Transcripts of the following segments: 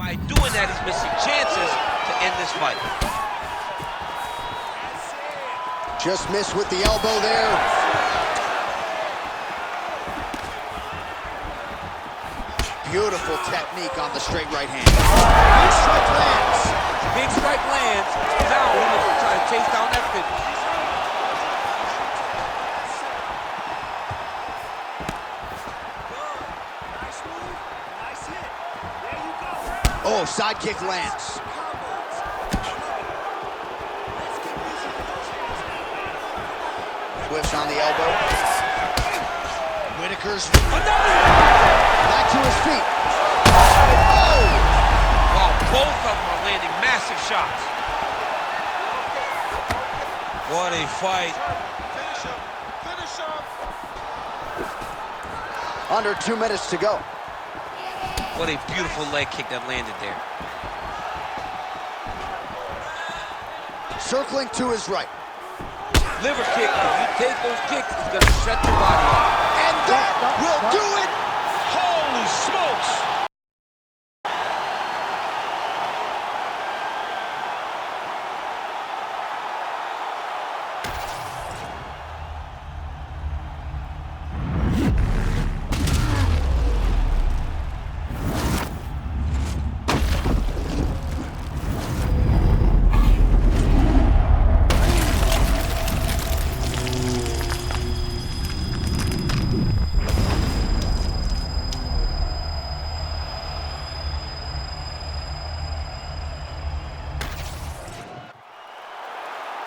By doing that, he's missing chances to end this fight. Just missed with the elbow there. Beautiful technique on the straight right hand. Big strike lands. Big strike lands. Now he looks to try to chase down that finish. Oh, side kick lands. Whips on the elbow. Whitaker's back to his feet. Oh! Wow, both of them are landing massive shots. What a fight. Finish him. Under 2 minutes to go. What a beautiful leg kick that landed there. Circling to his right. Liver kick, if you take those kicks, it's going to shut your body off. And that will do it. Holy smokes!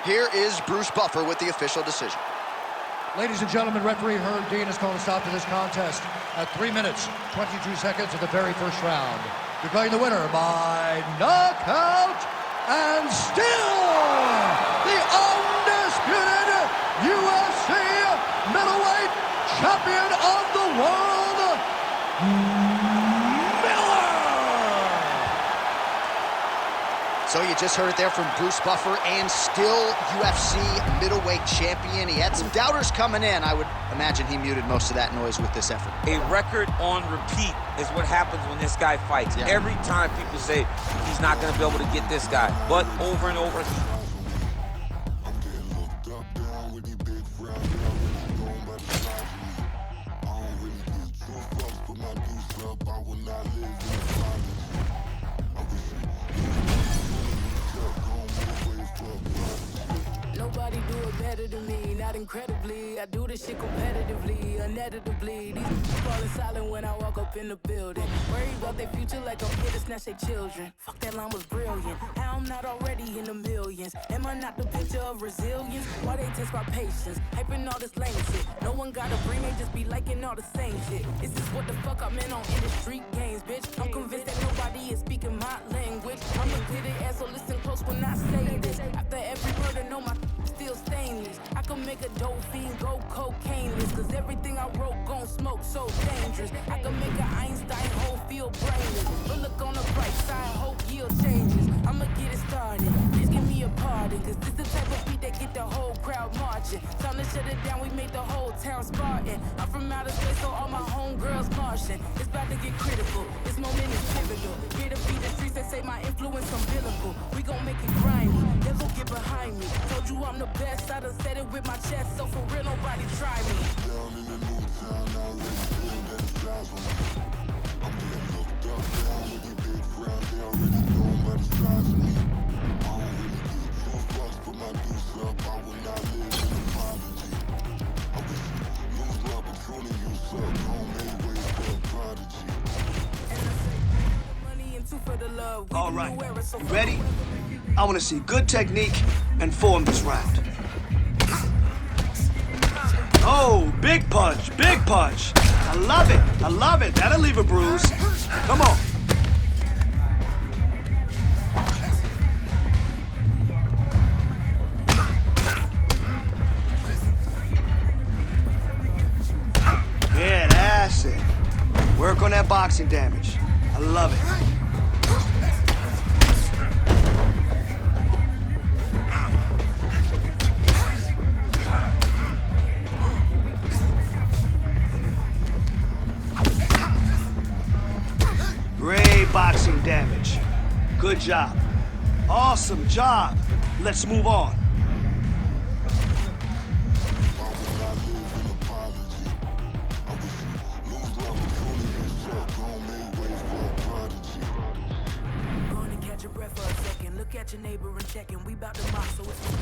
Here is Bruce Buffer with the official decision. Ladies and gentlemen, referee Herb Dean has called a stop to this contest at 3 minutes, 22 seconds of the very first round. Declaring the winner by knockout and still the undisputed UFC middleweight champion of the world, Miller! So you just heard it there from Bruce Buffer, and still UFC middleweight champion. He had some doubters coming in. I would imagine he muted most of that noise with this effort. A record on repeat is what happens when this guy fights. Yeah. Every time people say he's not going to be able to get this guy, but over and over. Nobody do it better than me, not incredibly. I do this shit competitively, uneditably. These falling silent when I walk up in the building. Worry about their future like I'm here to snatch their children. Fuck, that line was brilliant. How I'm not already in the millions? Am I not the picture of resilience? Why they test my patience? Hyping all this lame shit. No one got a brain, they just be liking all the same shit. This is what the fuck I'm in on the street games, bitch. I'm convinced that nobody is speaking my language. I'ma get it ass, so listen close when I say this. After every word, I know my still stainless. I can make a dope fiend go cocaine-less, cause everything I wrote gon' smoke so dangerous. I can make an Einstein whole feel brainless, but look on the bright side, hope yield changes. I'ma get it started, please give me a pardon, cause this the type of beat that get the whole crowd marching. Time to shut it down, we made the whole town Spartan. I'm from outer space, so all my homegirls Martian. It's about to get critical, this moment is pivotal. Here to beat the streets, they say my influence umbilical. We gon' make it grimy, never get behind me. Told you I'm the best, I done said it with my chest, so for real nobody try me. Down in the new town, already feeling that it's eyes on me. I'm getting looked up, down with the big crowd, they already know about the size of me. I don't really give two fucks, put my deuce up, I will not live in apology. I wish you lose love, but truly you suck, homemade way for a prodigy. And I say, money and two for the love. All right, you ready? I want to see good technique and form this round. Oh, big punch, big punch. I love it, I love it. That'll leave a bruise. Come on. Yeah, that's it. Work on that boxing damage. I love it. Great boxing damage. Good job. Awesome job. Let's move on. At your neighbor and checking, we bout to mock, so it's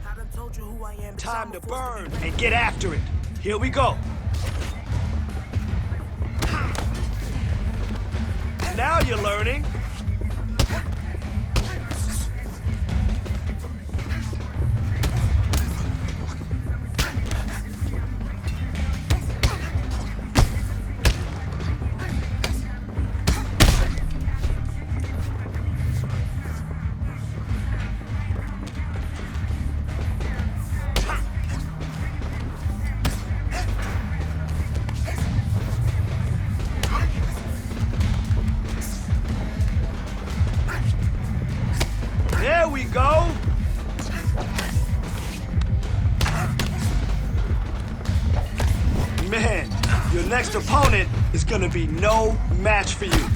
I done told you who I am. Time to burn and get after it. Here we go. Now you're learning. There we go. Man, your next opponent is gonna be no match for you.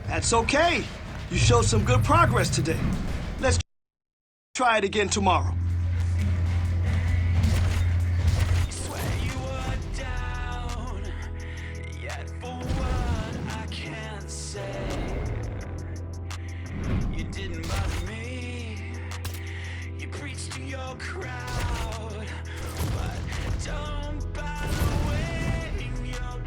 That's okay. You showed some good progress today. Let's try it again tomorrow. Swear you were down, yet for what I can't say. You didn't bother me. You preached to your crowd, but don't bother weighing your.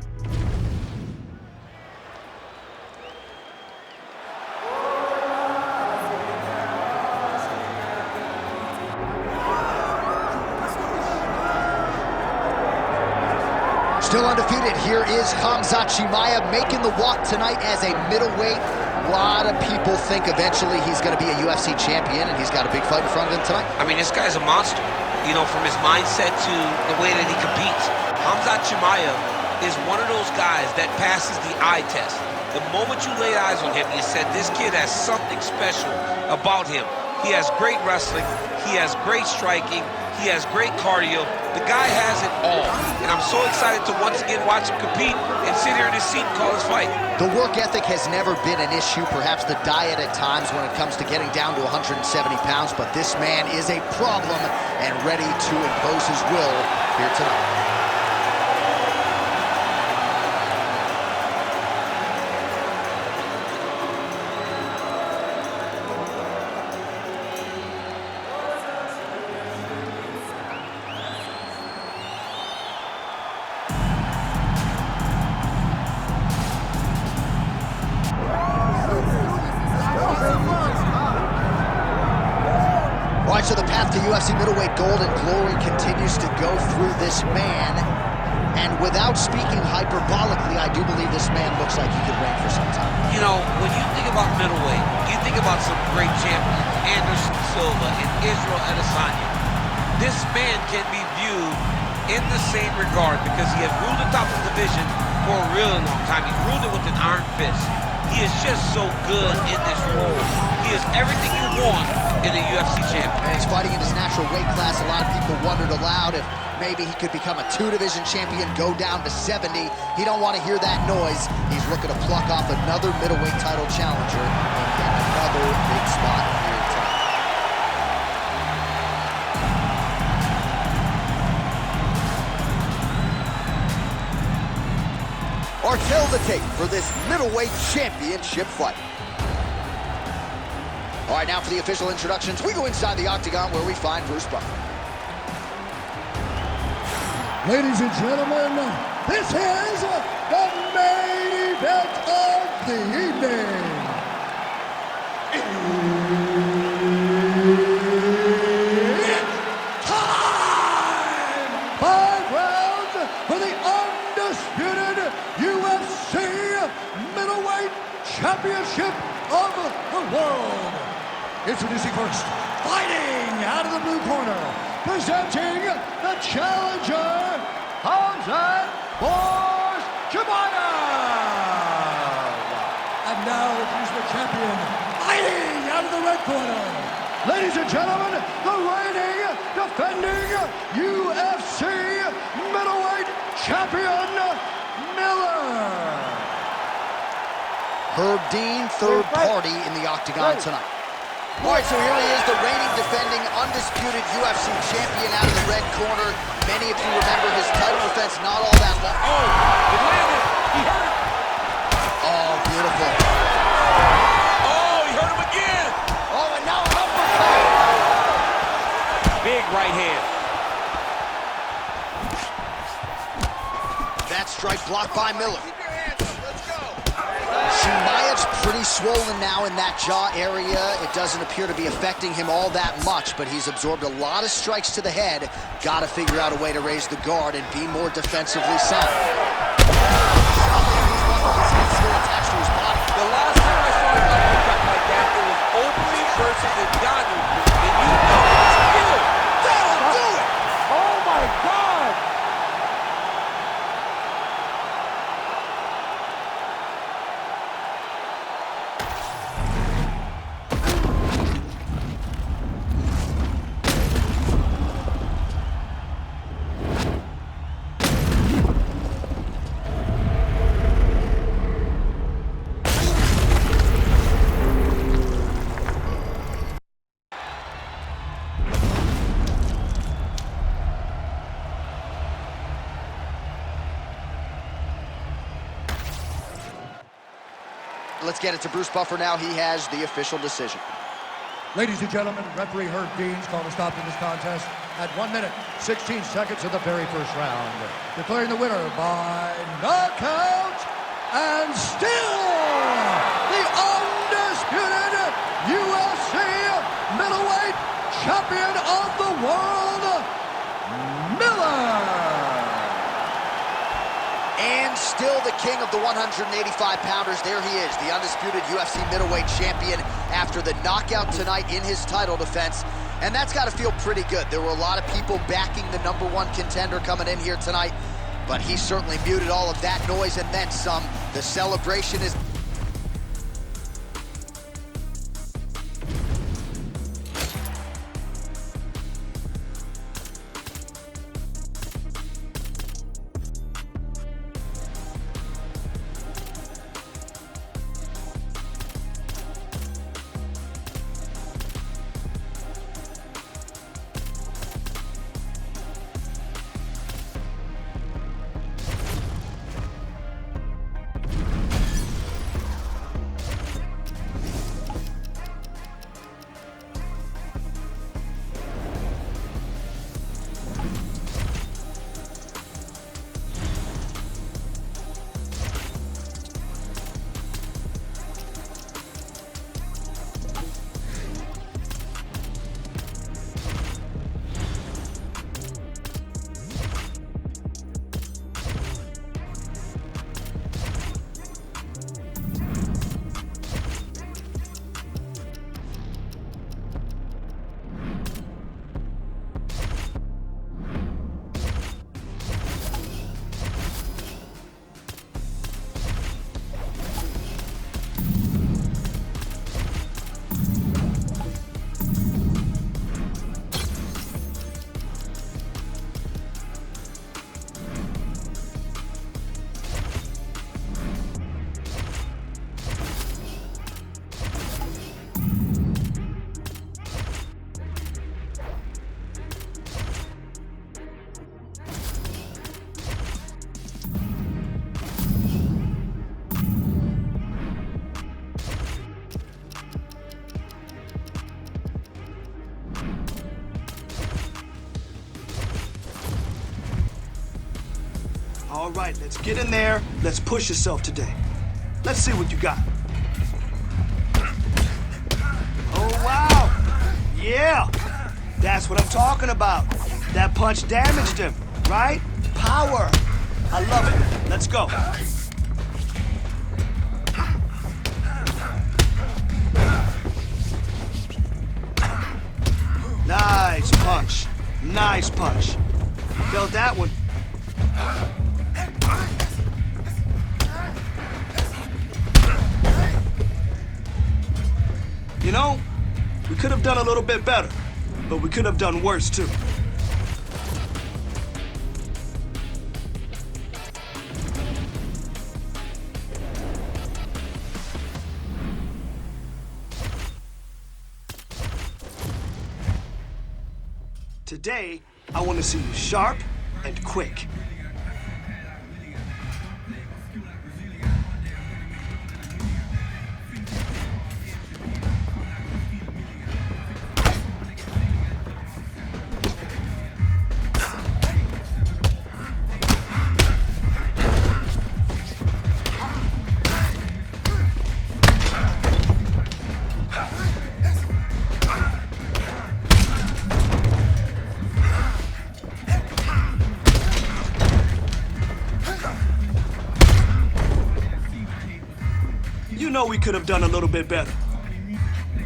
Still undefeated, here is Khamzat Chimaev making the walk tonight as a middleweight. A lot of people think eventually he's going to be a UFC champion, and he's got a big fight in front of him tonight. I mean, this guy's a monster. You know, from his mindset to the way that he competes. Khamzat Chimaev is one of those guys that passes the eye test. The moment you laid eyes on him, you said, this kid has something special about him. He has great wrestling. He has great striking. He has great cardio. The guy has it all. And I'm so excited to once again watch him compete and sit here in his seat and call his fight. The work ethic has never been an issue, perhaps the diet at times when it comes to getting down to 170 pounds, but this man is a problem and ready to impose his will here tonight. All right, so the path to UFC middleweight gold and glory continues to go through this man. And without speaking hyperbolically, I do believe this man looks like he could reign for some time. You know, when you think about middleweight, you think about some great champions, Anderson Silva and Israel Adesanya. This man can be viewed in the same regard because he has ruled the top of the division for a really long time. He ruled it with an iron fist. He is just so good in this role. He is everything you want in a UFC champion. And he's fighting in his natural weight class. A lot of people wondered aloud if maybe he could become a two-division champion, go down to 70. He don't want to hear that noise. He's looking to pluck off another middleweight title challenger and get another big spot here tonight. Our tale to tape for this middleweight championship fight. All right, now for the official introductions, we go inside the octagon where we find Bruce Buffer. Ladies and gentlemen, this is the main event of the evening. Introducing first, fighting out of the blue corner, presenting the challenger, Hamzat Chimaev. And now introducing the champion, fighting out of the red corner. Ladies and gentlemen, the reigning, defending UFC middleweight champion, Miller. Herb Dean, third party in the octagon tonight. All right, so here he is, the reigning, defending, undisputed UFC champion out of the red corner. Many of you remember his title defense not all that long. Oh, it landed. He hurt him. Oh, beautiful. Oh, he hurt him again. Oh, and now an uppercut. Big right hand. That strike blocked by Miller. Chimaev's pretty swollen now in that jaw area. It doesn't appear to be affecting him all that much, but he's absorbed a lot of strikes to the head. Got to figure out a way to raise the guard and be more defensively sound. Attached to his body. The last time I saw an uppercut like that, it was Oakley versus Ngannou, and you know it's skill. That'll do it! Oh my God! Let's get it to Bruce Buffer now. He has the official decision. Ladies and gentlemen, referee Herb Dean's called a stop to this contest at 1 minute, 16 seconds of the very first round. Declaring the winner by knockout and still the undisputed UFC middleweight champion of the world, Miller. And still the king of the 185-pounders. There he is, the undisputed UFC middleweight champion after the knockout tonight in his title defense. And that's got to feel pretty good. There were a lot of people backing the #1 contender coming in here tonight, but he certainly muted all of that noise and then some. The celebration is... All right, let's get in there. Let's push yourself today. Let's see what you got. Oh, wow. Yeah, that's what I'm talking about. That punch damaged him, right? Power. I love it. Let's go. Nice punch. Felt that one. You know, we could have done a little bit better, but we could have done worse too. Today, I want to see you sharp and quick. You know we could have done a little bit better.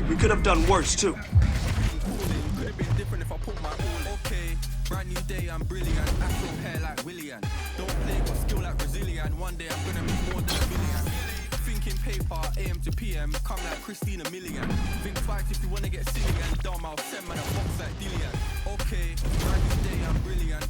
We could have done worse too. Could have been different if I put my all. Okay, brand new day, I'm brilliant. Afro hair like Willian. Don't play, got skill like Brazilian. One day I'm gonna make more than a million. Thinking paper, AM to PM, come like Christina Million. Think twice if you wanna get silly and dumb. I'll send man a box like Dillian. Okay, brand new day, I'm brilliant.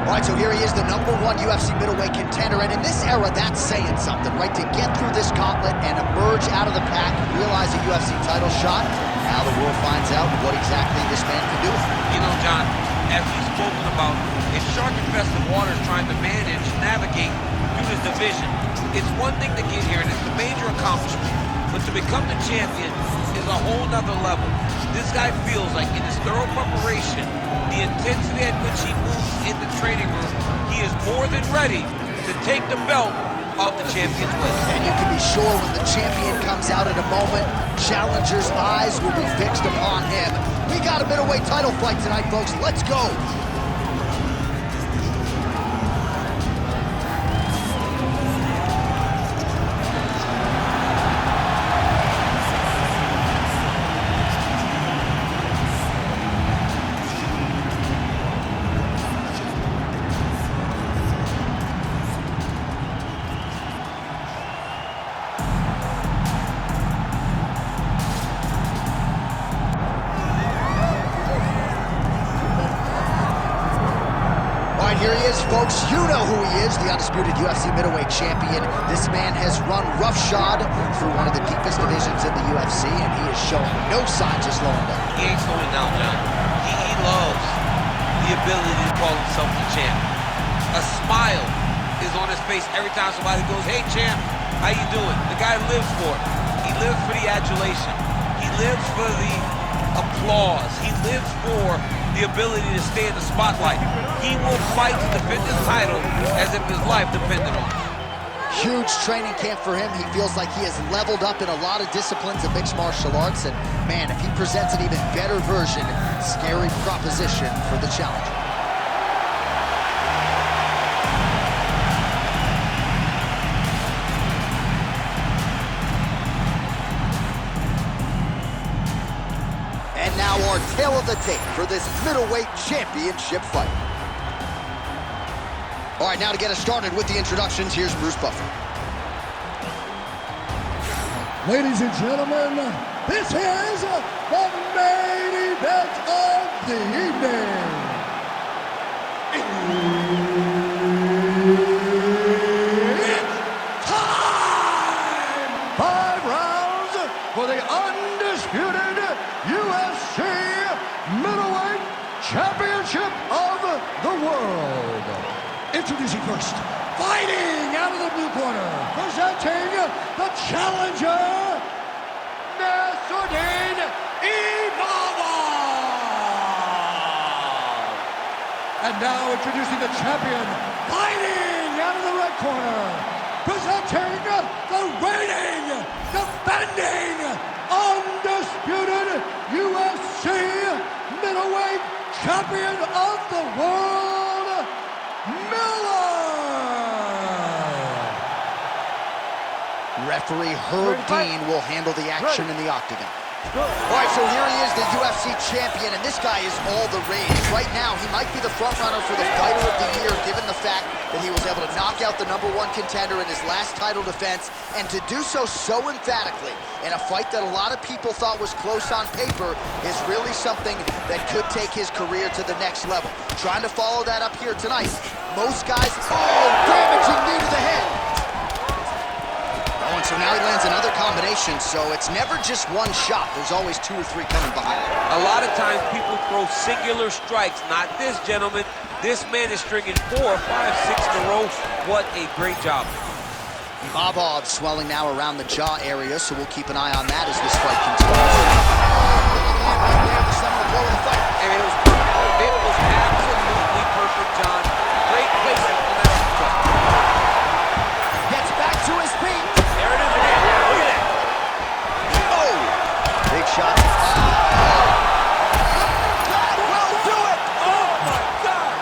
All right, so here he is, the #1 UFC middleweight contender, and in this era, that's saying something, right? To get through this gauntlet and emerge out of the pack, realize a UFC title shot, now the world finds out what exactly this man can do. You know, John, as we've spoken about, it's shark-infested waters trying to manage, navigate through this division. It's one thing to get here, and it's a major accomplishment, but to become the champion is a whole nother level. This guy feels like in his thorough preparation, the intensity at which he moves in the training room, he is more than ready to take the belt of the champion's way. And you can be sure when the champion comes out in a moment, challengers' eyes will be fixed upon him. We got a middleweight title fight tonight, folks. Let's go. Here he is, folks. You know who he is, the undisputed UFC middleweight champion. This man has run roughshod through one of the deepest divisions in the UFC, and he is showing no signs of slowing down. He ain't slowing down, John. He loves the ability to call himself the champ. A smile is on his face every time somebody goes, "Hey, champ, how you doing?" The guy lives for it. He lives for the adulation. He lives for the applause. He lives for the ability to stay in the spotlight. He will fight to defend his title as if his life depended on it. Huge training camp for him. He feels like he has leveled up in a lot of disciplines of mixed martial arts. And man, if he presents an even better version, scary proposition for the challenger. And now our tale of the tape for this middleweight championship fight. All right, now to get us started with the introductions, here's Bruce Buffer. Ladies and gentlemen, this is the main event of the evening. It's time! 5 rounds for the undisputed UFC middleweight championship of the world. Introducing first, fighting out of the blue corner, presenting the challenger, Nasruddin Imavov. And now introducing the champion, fighting out of the red corner, presenting the reigning, defending, undisputed UFC middleweight champion of the world, Miller! Referee Herb Dean will handle the action in the octagon. All right, so here he is, the UFC champion, and this guy is all the rage. Right now, he might be the front runner for the fighter of the year, given the fact that he was able to knock out the #1 contender in his last title defense, and to do so emphatically in a fight that a lot of people thought was close on paper is really something that could take his career to the next level. Trying to follow that up here tonight. Most guys, damaging knee to the head. Oh, and so now he lands another combination, so it's never just one shot. There's always 2 or 3 coming behind. A lot of times people throw singular strikes. Not this gentleman. This man is stringing 4, 5, 6 in a row. What a great job. Bobov swelling now around the jaw area, so we'll keep an eye on that as this fight continues. And it was perfect. It was absolutely perfect, John. Great placement on that uppercut. Gets back to his feet. There it is again. Look at that. Oh! Big shot. That will do it! Oh, my God.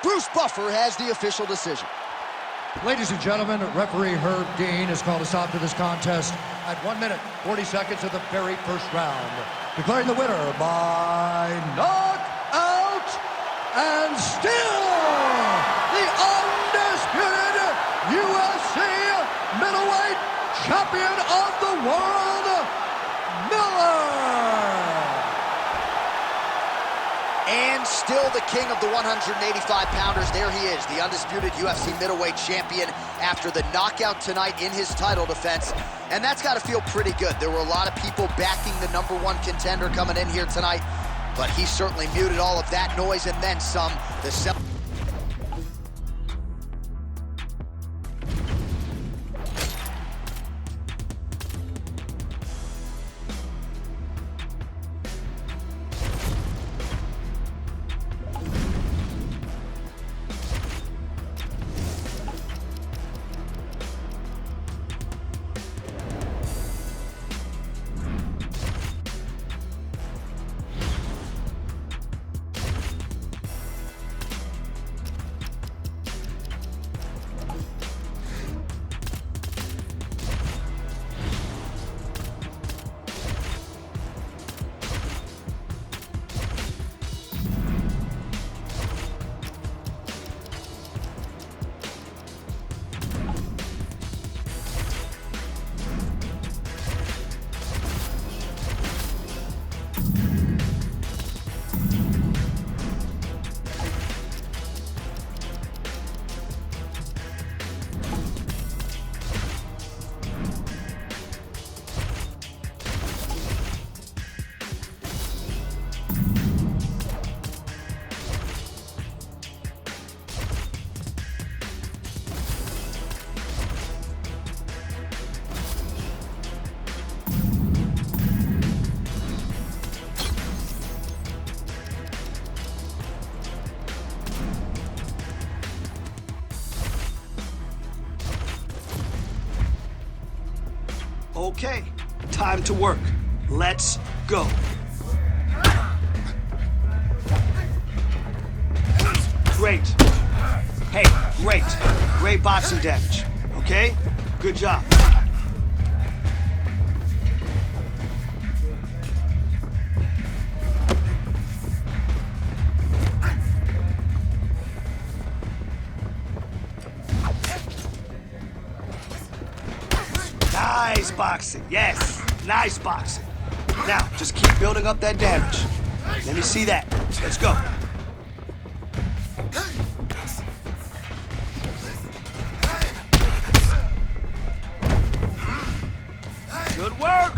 Bruce Buffer has the official decision. Ladies and gentlemen, referee Herb Dean has called a stop to this contest at 1 minute, 40 seconds of the very first round, declaring the winner by knockout and still the undisputed UFC middleweight champion of the world, Miller! And still the king of the 185-pounders. There he is, the undisputed UFC middleweight champion after the knockout tonight in his title defense. And that's got to feel pretty good. There were a lot of people backing the #1 contender coming in here tonight, but he certainly muted all of that noise and then some. Okay, time to work. Let's go. Great. Hey, great. Great boxing damage. Okay? Good job. Nice boxing. Yes, nice boxing. Now, just keep building up that damage. Let me see that. Let's go. Good work.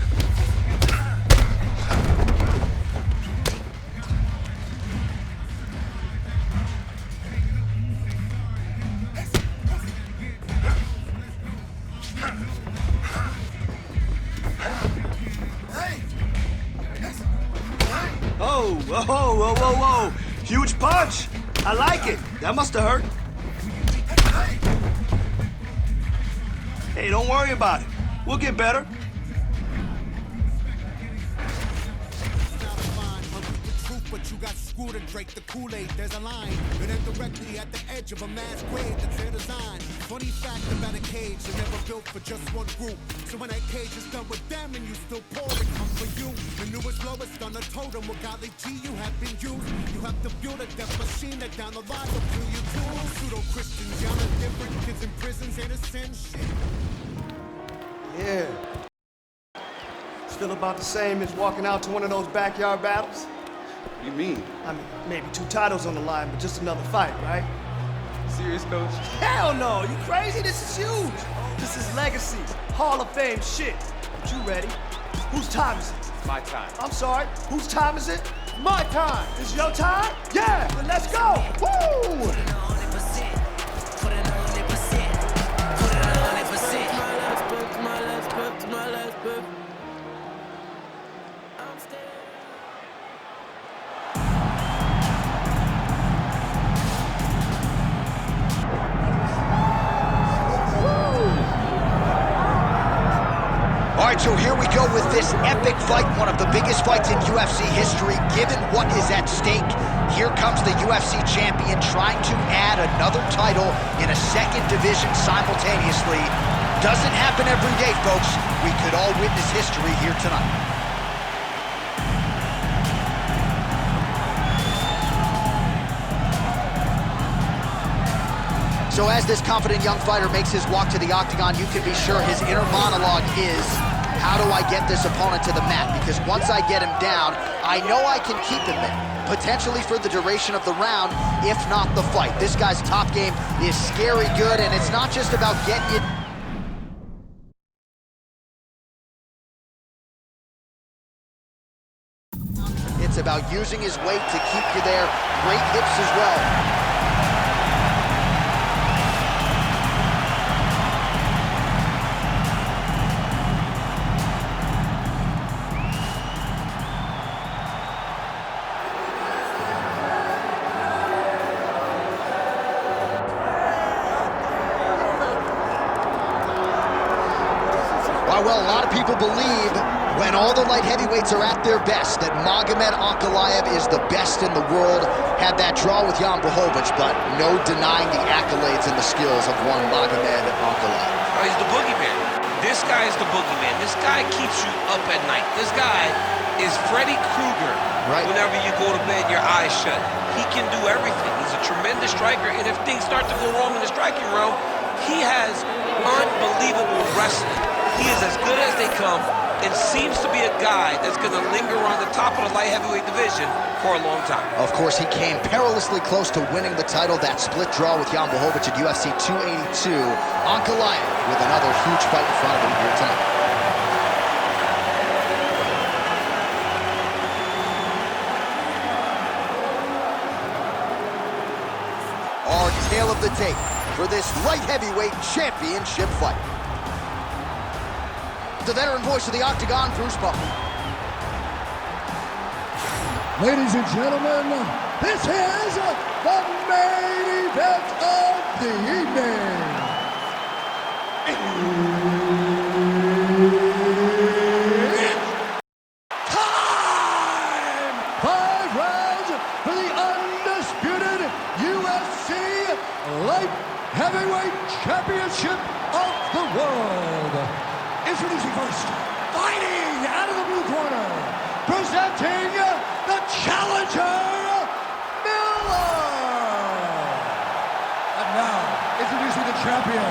Whoa, whoa, whoa, whoa. Huge punch. I like it. That must have hurt. Hey, don't worry about it. We'll get better. But you got screwed and drank the Kool-Aid. There's a line, and then directly at the edge of a mass grave that's their design. Funny fact about a cage, they're never built for just one group. So when that cage is done with them and you still pour it, come for you. The newest, lowest on the totem, what godly G you have been used. You have to build a death machine that down the line will kill you too. Pseudo-Christians, y'all are different. Kids in prisons ain't a sin shit. Yeah. Still about the same as walking out to one of those backyard battles? You mean? I mean, maybe 2 titles on the line, but just another fight, right? Serious, coach? Hell no! You crazy? This is huge! This is legacy, Hall of Fame shit. But you ready? Whose time is it? It's my time. I'm sorry, whose time is it? My time! It's your time? Yeah! Then let's go! Woo! All right, so here we go with this epic fight, one of the biggest fights in UFC history, given what is at stake. Here comes the UFC champion trying to add another title in a second division simultaneously. Doesn't happen every day, folks. We could all witness history here tonight. So as this confident young fighter makes his walk to the octagon, you can be sure his inner monologue is, how do I get this opponent to the mat? Because once I get him down, I know I can keep him there, potentially for the duration of the round, if not the fight. This guy's top game is scary good, and it's not just about getting you. It's about using his weight to keep you there. Great hips as well. Well, a lot of people believe when all the light heavyweights are at their best that Magomed Ankalaev is the best in the world. Had that draw with Jan Blachowicz, but no denying the accolades and the skills of one Magomed Ankalaev. He's the boogeyman. This guy is the boogeyman. This guy keeps you up at night. This guy is Freddy Krueger. Right. Whenever you go to bed, your eyes shut. He can do everything. He's a tremendous striker, and if things start to go wrong in the striking realm, he has unbelievable wrestling. He is as good as they come and seems to be a guy that's going to linger on the top of the light heavyweight division for a long time. Of course, he came perilously close to winning the title, that split draw with Jan Blachowicz at UFC 282. Ankalaev with another huge fight in front of him here tonight. Our tale of the tape for this light heavyweight championship fight. The veteran voice of the Octagon, Bruce Buffer. Ladies and gentlemen, this is the main event of the evening. Time! 5 rounds for the undisputed UFC Light Heavyweight Championship of the world. Introducing first, fighting out of the blue corner, presenting the challenger, Miller. And now, introducing the champion,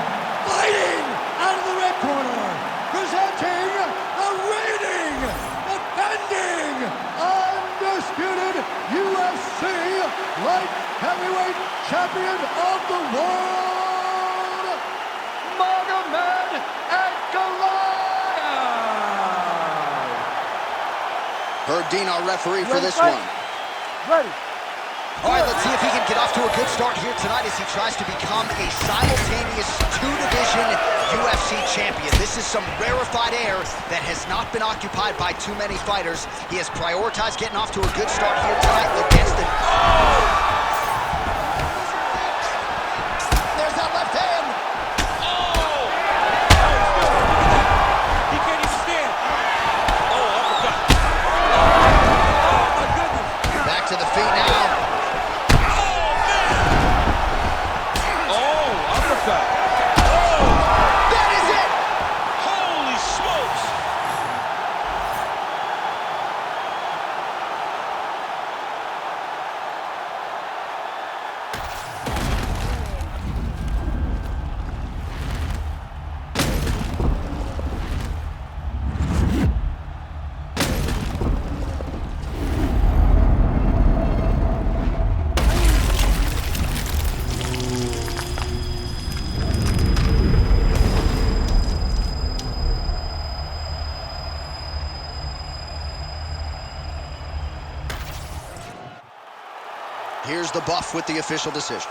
fighting out of the red corner, presenting the reigning, defending, undisputed UFC Light Heavyweight Champion of the world, Magomed Ankalaev. Herb Dean, our referee for this one. Ready. All right, let's see if he can get off to a good start here tonight as he tries to become a simultaneous two-division UFC champion. This is some rarefied air that has not been occupied by too many fighters. He has prioritized getting off to a good start here tonight against the... There's that left hand. He can't even stand. Oh, uppercut. Oh, my goodness. Back to the feet now. That is it! Holy smokes! Here's the buff with the official decision.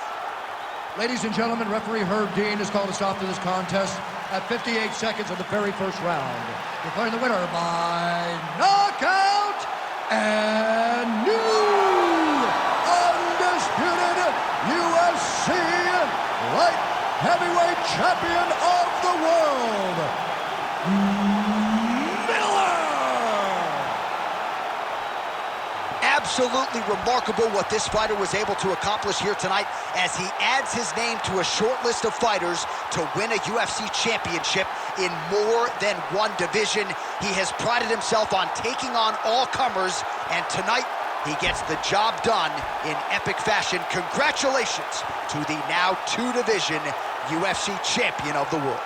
Ladies and gentlemen, referee Herb Dean has called a stop to this contest at 58 seconds of the very first round. Declaring the winner by knockout and new undisputed UFC light heavyweight champion of the world, Absolutely remarkable what this fighter was able to accomplish here tonight as he adds his name to a short list of fighters to win a UFC championship in more than one division. He has prided himself on taking on all comers, and tonight he gets the job done in epic fashion. Congratulations to the now two-division UFC champion of the world.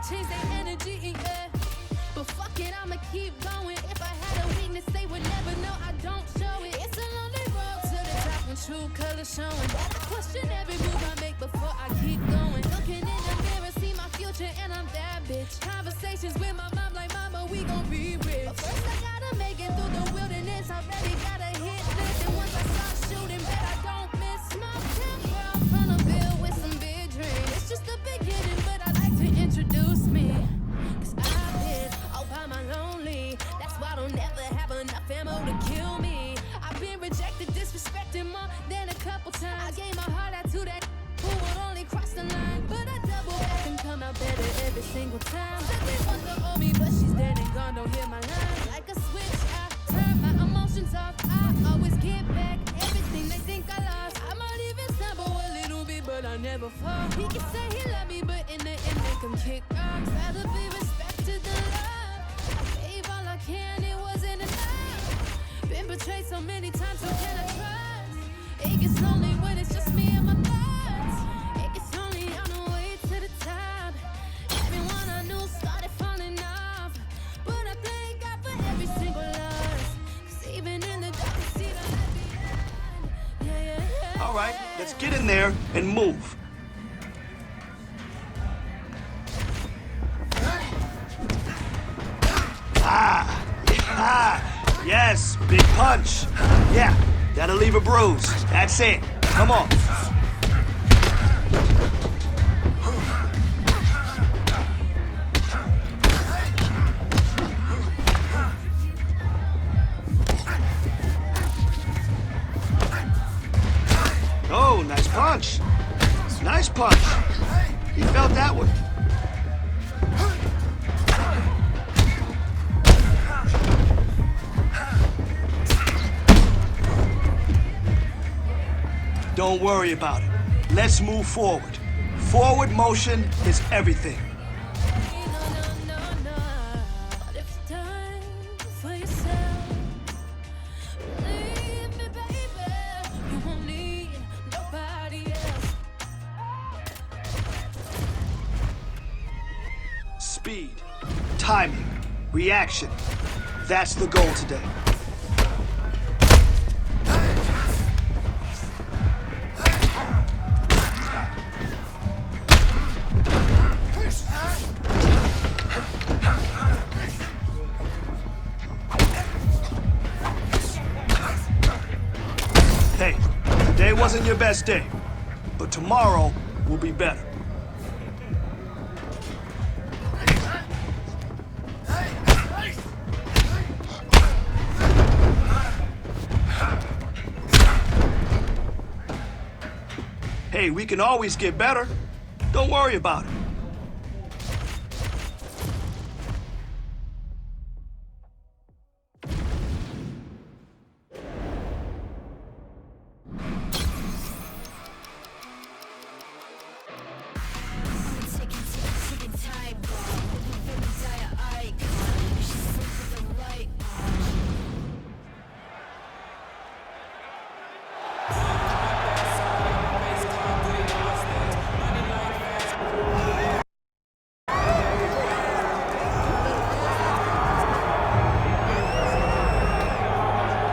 Change their energy, yeah. But fuck it, I'ma keep going. If I had a weakness, they would never know I don't show it. It's a lonely road to the top when true colors showing. But I question every move I make before I keep going. Looking in the mirror, see my future, and I'm that bitch. Conversations with my mom like, mama, we gon' be rich. But first I gotta make it through the wilderness. Already got a hit list, and once I start shooting, bet I don't miss. My temper, I'm tryna build with some big dreams. It's just the beginning, but I like to introduce me. Cause I've been all by my lonely. That's why I don't never have enough ammo to kill me. I've been rejected, disrespected more than a couple times. I gave my heart out to that who would only cross the line, but I double back and come out better every single time. Said they want to owe me, but she's dead and gone, don't hear my line. Like a switch, I turn my emotions off. I always get back everything they think I lost. I might even stumble a little bit, but I never fall. He can say he love me, but in the end make him kick off. Rather be respected than love. I gave all I can, it wasn't enough. Been betrayed so many times, so can I trust? It gets lonely when it's just me and my thoughts. It gets lonely on the way to the top. Everyone I knew started falling off, but I thank God for every single loss. Cause even in the dark, I see the light behind. All right, let's get in there and move. Yes, big punch. Yeah, that'll leave a bruise. That's it. Come on. Oh, nice punch. Nice punch. He felt that one. Don't worry about it. Let's move forward. Forward motion is everything. Speed, timing, reaction. That's the goal today. Hey, today wasn't your best day, but tomorrow will be better. Hey, we can always get better. Don't worry about it.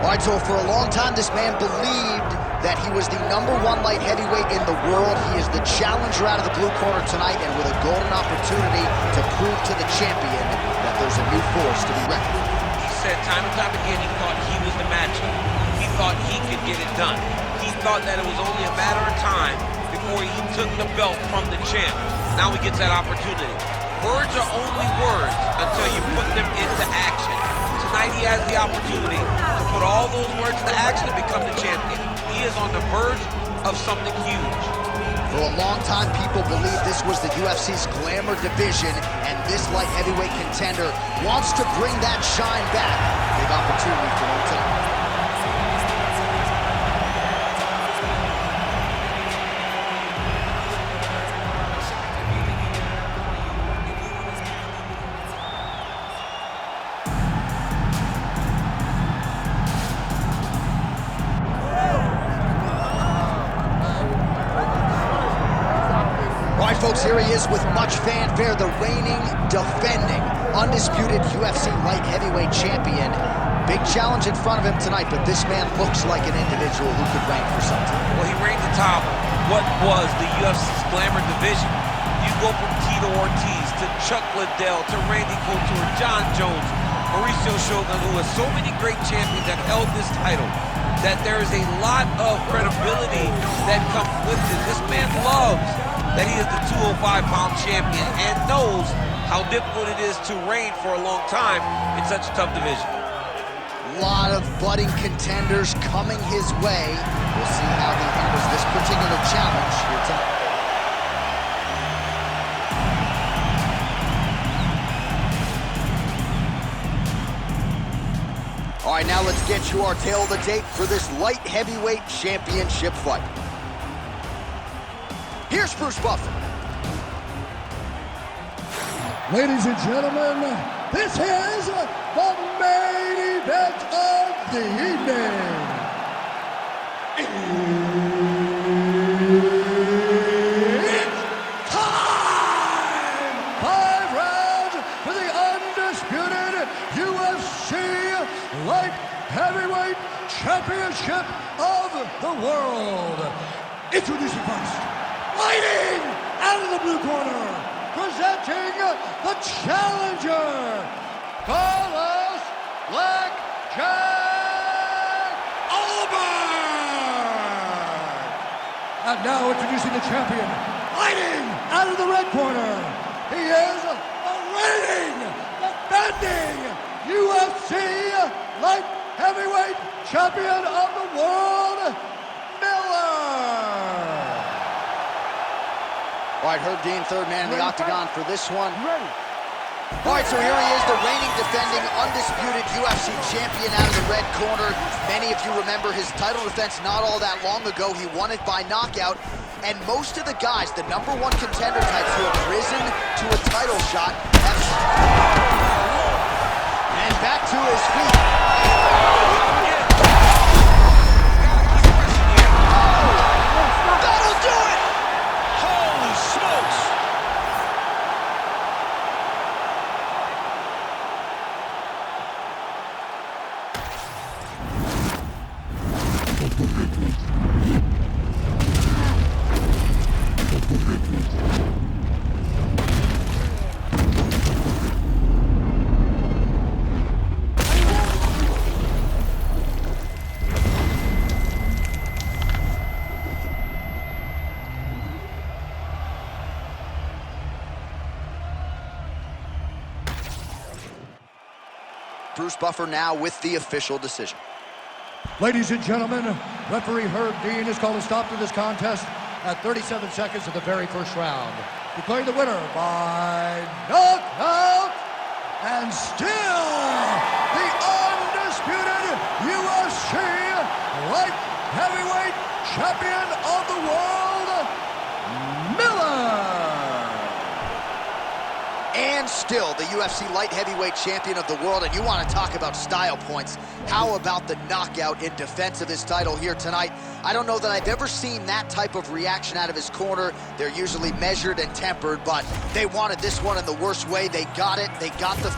All right, so for a long time, this man believed that he was the #1 light heavyweight in the world. He is the challenger out of the blue corner tonight, and with a golden opportunity to prove to the champion that there's a new force to be reckoned with. He said time and time again he thought he was the matchup. He thought he could get it done. He thought that it was only a matter of time before he took the belt from the champ. Now he gets that opportunity. Words are only words until you put them into action. Tonight he has the opportunity to put all those words into action and become the champion. He is on the verge of something huge. For a long time, people believed this was the UFC's glamour division, and this light heavyweight contender wants to bring that shine back. Big opportunity for him tonight. Folks, here he is with much fanfare, the reigning, defending, undisputed UFC light heavyweight champion. Big challenge in front of him tonight, but this man looks like an individual who could reign for some time. Well, he reigned atop what was the UFC's glamour division. You go from Tito Ortiz to Chuck Liddell to Randy Couture, John Jones, Mauricio Shogun, who has so many great champions that held this title, that there is a lot of credibility that comes with it. This man loves that he is the 205-pound champion and knows how difficult it is to reign for a long time in such a tough division. A lot of budding contenders coming his way. We'll see how he handles this particular challenge here tonight. All right, now let's get you our tail of the tape for this light heavyweight championship fight. Here's Bruce Buffer. Ladies and gentlemen, this is the main event of the evening. It's time! 5 rounds for the undisputed UFC Light Heavyweight Championship of the world. Introducing first, fighting out of the blue corner, presenting the challenger, Carlos Black Jack Oliver. And now introducing the champion, fighting out of the red corner, he is the reigning, defending UFC Light Heavyweight Champion of the world, Miller. All right, Herb Dean, third man in the octagon for this one. All right, so here he is, the reigning, defending, undisputed UFC champion out of the red corner. Many of you remember his title defense not all that long ago. He won it by knockout. And most of the guys, the #1 contender types who have risen to a title shot have... And back to his feet. That'll do it! Holy smokes! Bruce Buffer now with the official decision. Ladies and gentlemen, referee Herb Dean has called a stop to this contest at 37 seconds of the very first round, declaring the winner by knockout and still the undisputed UFC light heavyweight champion of the world, Miller. And still the UFC light heavyweight champion of the world. And you want to talk about style points. How about the knockout in defense of his title here tonight? I don't know that I've ever seen that type of reaction out of his corner. They're usually measured and tempered, but they wanted this one in the worst way. They got it. They got the...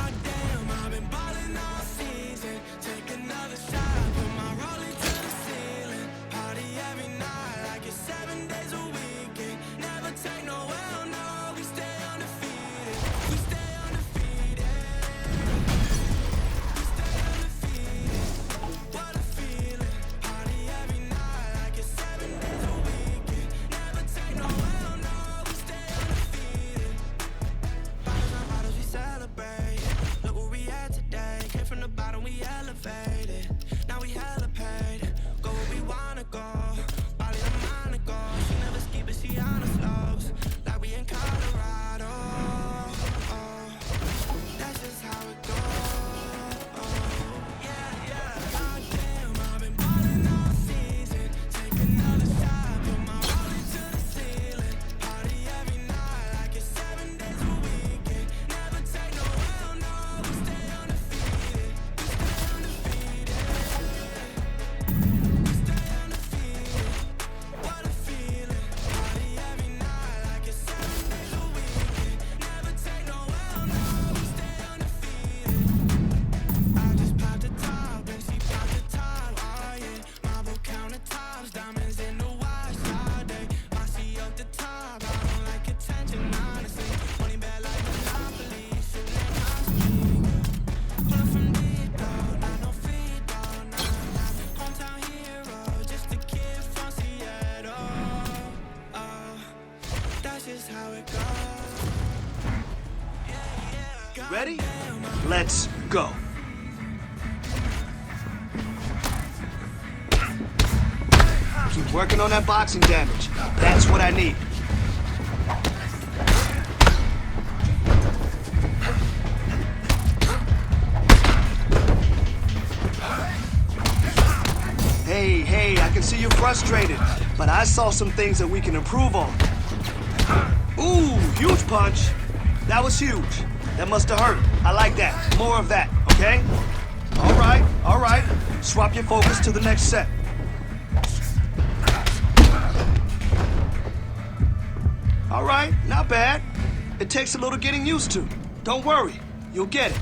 Ready? Let's go. Keep working on that boxing damage. That's what I need. Hey, I can see you're frustrated, but I saw some things that we can improve on. Ooh, huge punch. That was huge. That must have hurt. I like that. More of that, okay? All right. Swap your focus to the next set. All right, not bad. It takes a little getting used to. Don't worry, you'll get it.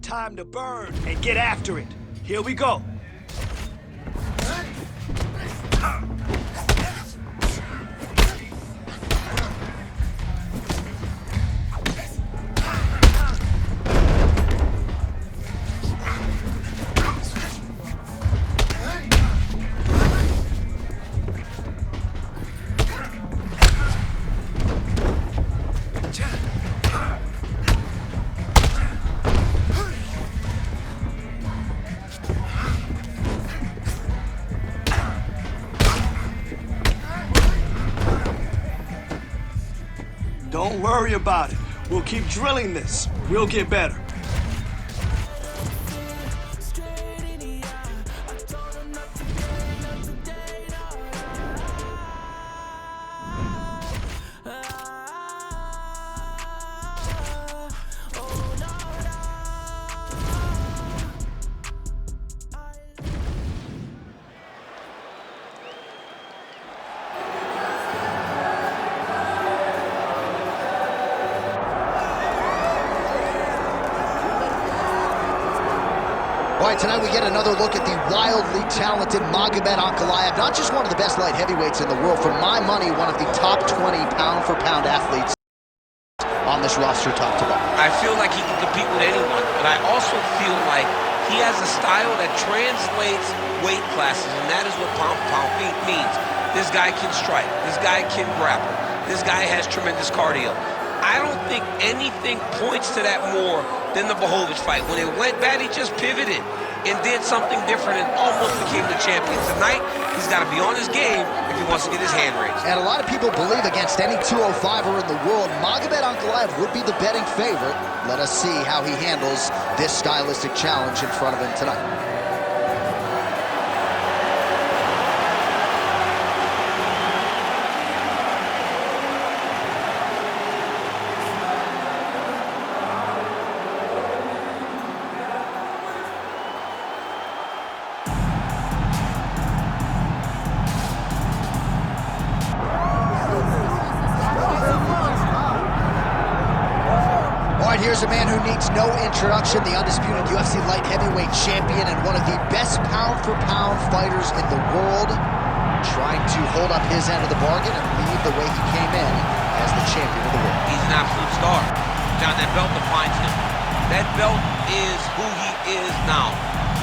Time to burn and get after it. Here we go. Don't worry about it. We'll keep drilling this. We'll get better. All right, tonight we get another look at the wildly talented Magomed Ankalaev, not just one of the best light heavyweights in the world, for my money, one of the top 20 pound-for-pound athletes on this roster, top to bottom. I feel like he can compete with anyone, but I also feel like he has a style that translates weight classes, and that is what pound-for-pound means. This guy can strike. This guy can grapple. This guy has tremendous cardio. I don't think anything points to that more than the Blachowicz fight. When it went bad, he just pivoted and did something different and almost became the champion. Tonight, he's got to be on his game if he wants to get his hand raised. And a lot of people believe against any 205er in the world, Magomed Ankalaev would be the betting favorite. Let us see how he handles this stylistic challenge in front of him tonight. Here's a man who needs no introduction, the undisputed UFC light heavyweight champion and one of the best pound-for-pound fighters in the world, trying to hold up his end of the bargain and leave the way he came in as the champion of the world. He's an absolute star. John, that belt defines him. That belt is who he is now.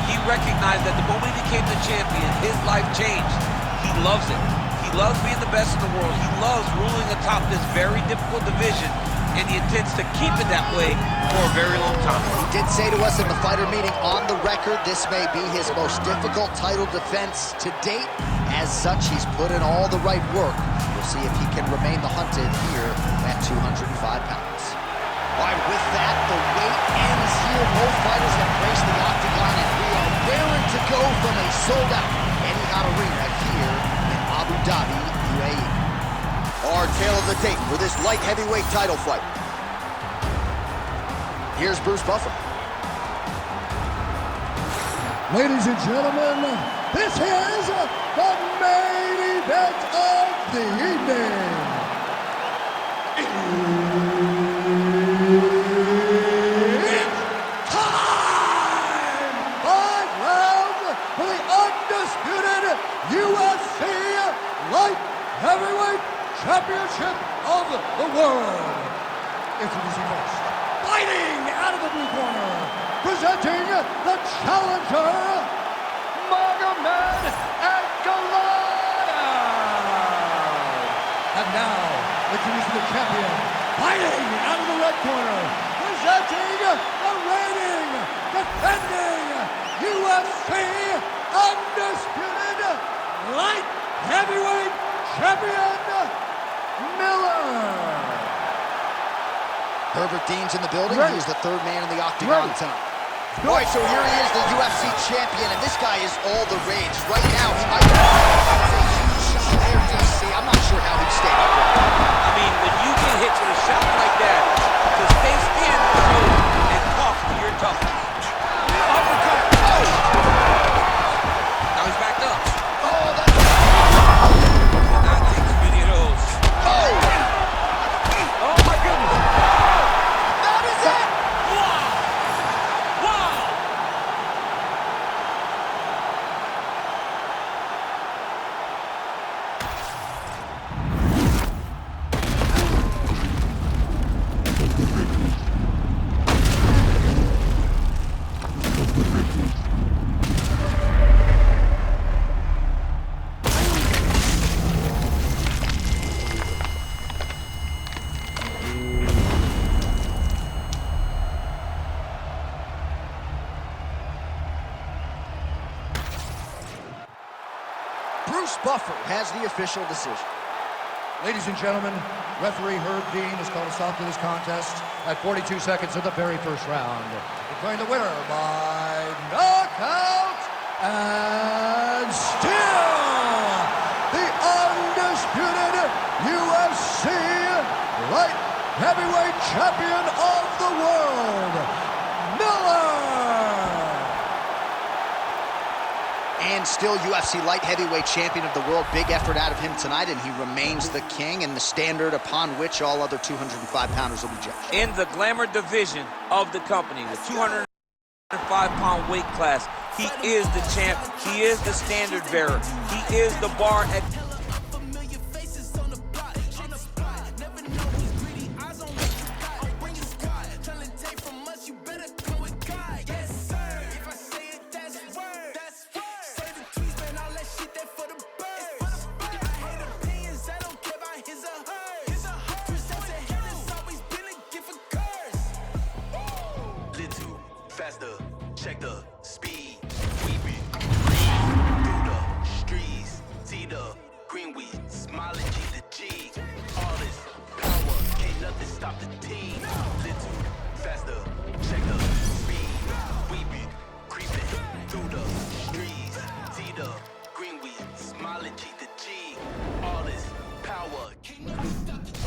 He recognized that the moment he became the champion, his life changed. He loves it. He loves being the best in the world. He loves ruling atop this very difficult division, and he intends to keep it that way for a very long time. He did say to us in the fighter meeting, on the record, this may be his most difficult title defense to date. As such, he's put in all the right work. We'll see if he can remain the hunted here at 205 pounds. All right, with that, the wait ends here. Both fighters have graced the octagon, and we are raring to go from a sold-out Etihad Arena here in Abu Dhabi, UAE. Our tale of the tape for this light heavyweight title fight. Here's Bruce Buffer. Ladies and gentlemen, this is the main event of the evening. It's time! 5 rounds for the undisputed UFC light heavyweight championship of the world. Introducing first, fighting out of the blue corner, presenting the challenger, Magomed Ankalaev. And now, introducing the champion, fighting out of the red corner, presenting the reigning, defending UFC undisputed light heavyweight champion, Miller. Herbert Dean's in the building. He's the third man in the octagon tonight. All right, so here he is, the UFC champion, and this guy is all the rage. Right now, he might be a huge shot there, DC. I'm not sure how he'd stay up with it. I mean, when you get hit with a shot like that, to stay standing and talk to your toughness. Uppercut. Oh! Now he's backed up. Oh, that's... Not take too many of those. Oh! Oh my goodness. That is it! Wow! Wow! Bruce Buffer has the official decision. Ladies and gentlemen, referee Herb Dean has called a stop to this contest at 42 seconds of the very first round, declaring the winner by knockout and still the undisputed UFC light heavyweight champion of the world, Miller! And still UFC light heavyweight champion of the world. Big effort out of him tonight, and he remains the king and the standard upon which all other 205-pounders will be judged. In the glamour division of the company, the 205-pound weight class, he is the champ. He is the standard bearer. He is the bar at... Faster, check the speed. We be through the streets. See the green, we smiling G to G. All this power, can't nothing stop the team. Little faster, check the speed. We be creeping through the streets. See the green, we smiling G to G. All this power, can't nothing stop the team.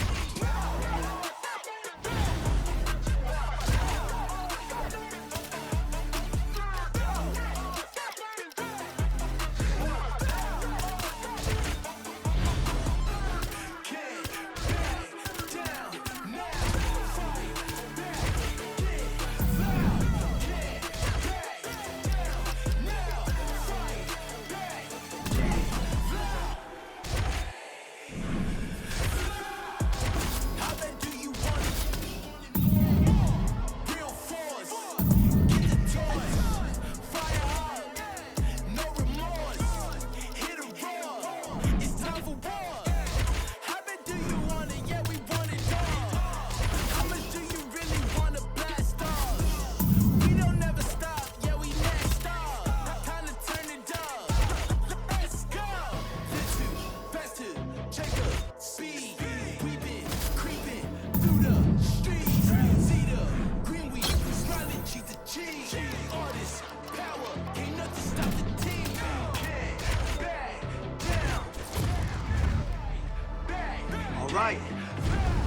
Right.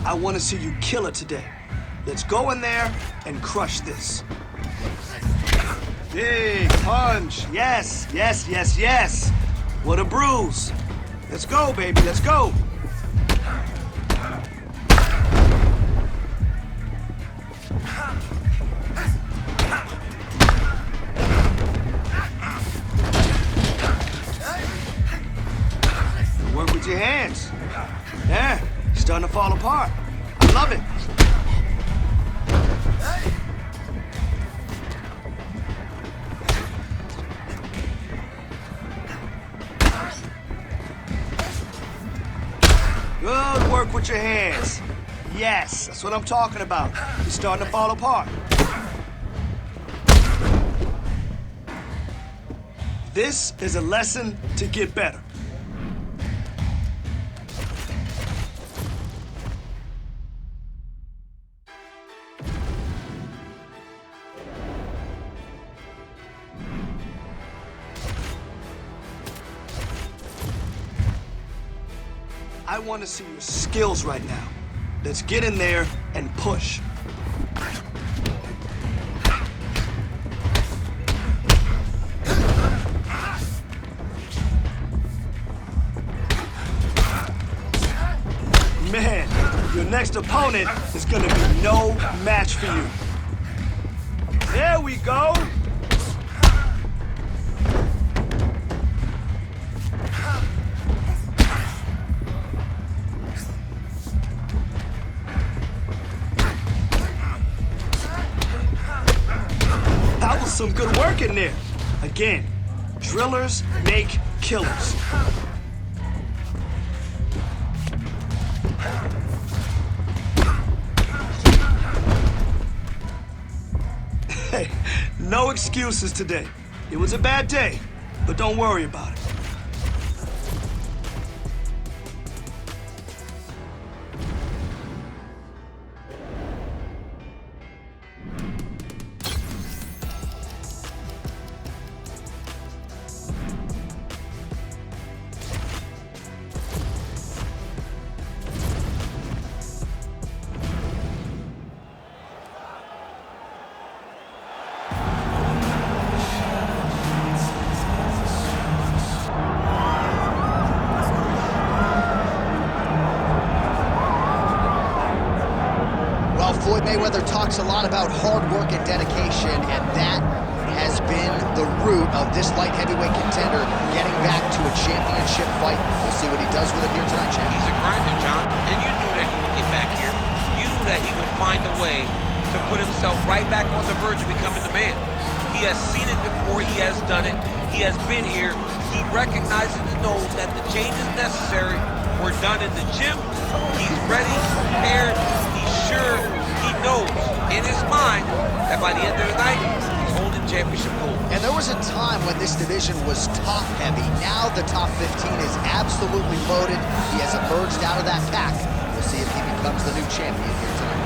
I want to see you kill it today. Let's go in there and crush this. Big punch. Yes, yes, yes, yes. What a bruise. Let's go, baby. Let's go. Work with your hands. Yeah. Starting to fall apart. I love it. Good work with your hands. Yes, that's what I'm talking about. You're starting to fall apart. This is a lesson to get better. I want to see your skills right now. Let's get in there and push. Man, your next opponent is going to be no match for you. There we go. Some good work in there. Again, drillers make killers. Hey, no excuses today. It was a bad day, but don't worry about it. Mayweather talks a lot about hard work and dedication, and that has been the root of this light heavyweight contender getting back to a championship fight. We'll see what he does with it here tonight, champ. He's a grinder, John, and you knew that he would get back here. You knew that he would find a way to put himself right back on the verge of becoming the man. He has seen it before, he has done it, he has been here. He recognizes and knows that the changes necessary were done in the gym. He's ready, prepared, he's sure, he knows in his mind that by the end of the night, he's holding championship gold. And there was a time when this division was top heavy. Now the top 15 is absolutely loaded. He has emerged out of that pack. We'll see if he becomes the new champion here tonight.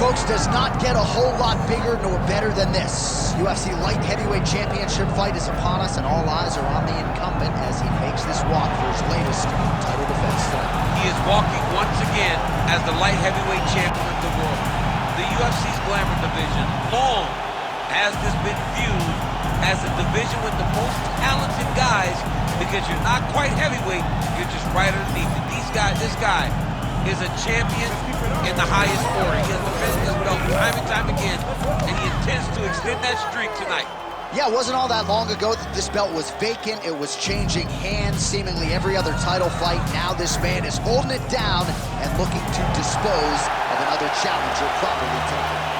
Folks, does not get a whole lot bigger nor better than this. UFC Light Heavyweight Championship fight is upon us, and all eyes are on the incumbent as he makes this walk for his latest title defense tonight. He is walking once again as the light heavyweight champion of the world. The UFC's glamour division long has this been viewed as the division with the most talented guys, because you're not quite heavyweight, you're just right underneath it. This guy is a champion in the highest order. He has defended his belt time and time again, and he intends to extend that streak tonight. Yeah, it wasn't all that long ago that this belt was vacant. It was changing hands seemingly every other title fight. Now this man is holding it down and looking to dispose of another challenger properly tonight.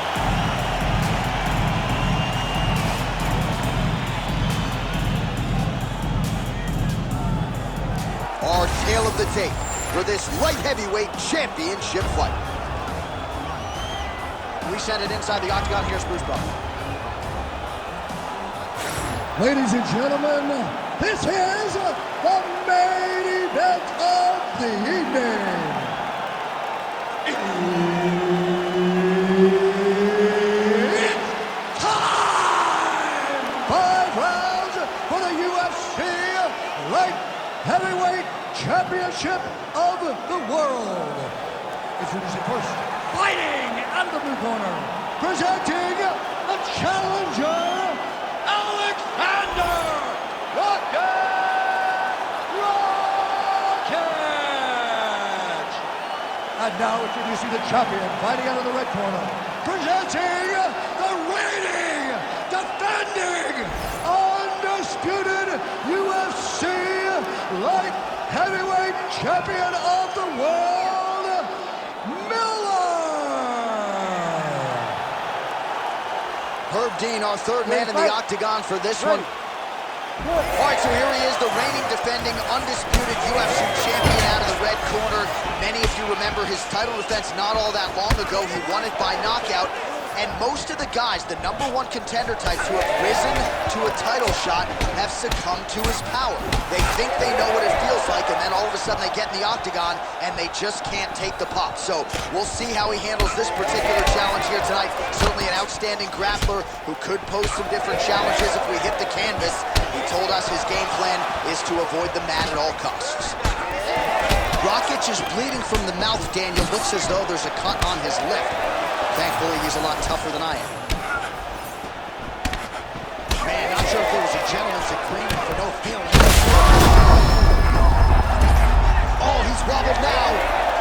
Our tale of the tape for this light heavyweight championship fight. We send it inside the octagon. Here's Bruce Buffer. Ladies and gentlemen, this is the main event of the evening. It's time! 5 rounds for the UFC Light Heavyweight Championship of the world. Introducing first, fighting out of the blue corner, presenting the challenger, Alexander Rocket! And now introducing the champion, fighting out of the red corner, presenting the reigning, defending, undisputed UFC Light Heavyweight Champion of the World, Herb Dean, our third man in the octagon for this one. All right, so here he is, the reigning, defending, undisputed UFC champion out of the red corner. Many of you remember his title defense not all that long ago. He won it by knockout. And most of the guys, the #1 contender types who have risen to a title shot, have succumbed to his power. They think they know what it feels like, and then all of a sudden they get in the octagon, and they just can't take the pop. So we'll see how he handles this particular challenge here tonight. Certainly an outstanding grappler who could pose some different challenges if we hit the canvas. He told us his game plan is to avoid the mat at all costs. Rocket is bleeding from the mouth, Daniel. Looks as though there's a cut on his lip. Thankfully, he's a lot tougher than I am. Man, not sure if there was a gentleman's agreement for no feeling. Oh, he's wobbled now.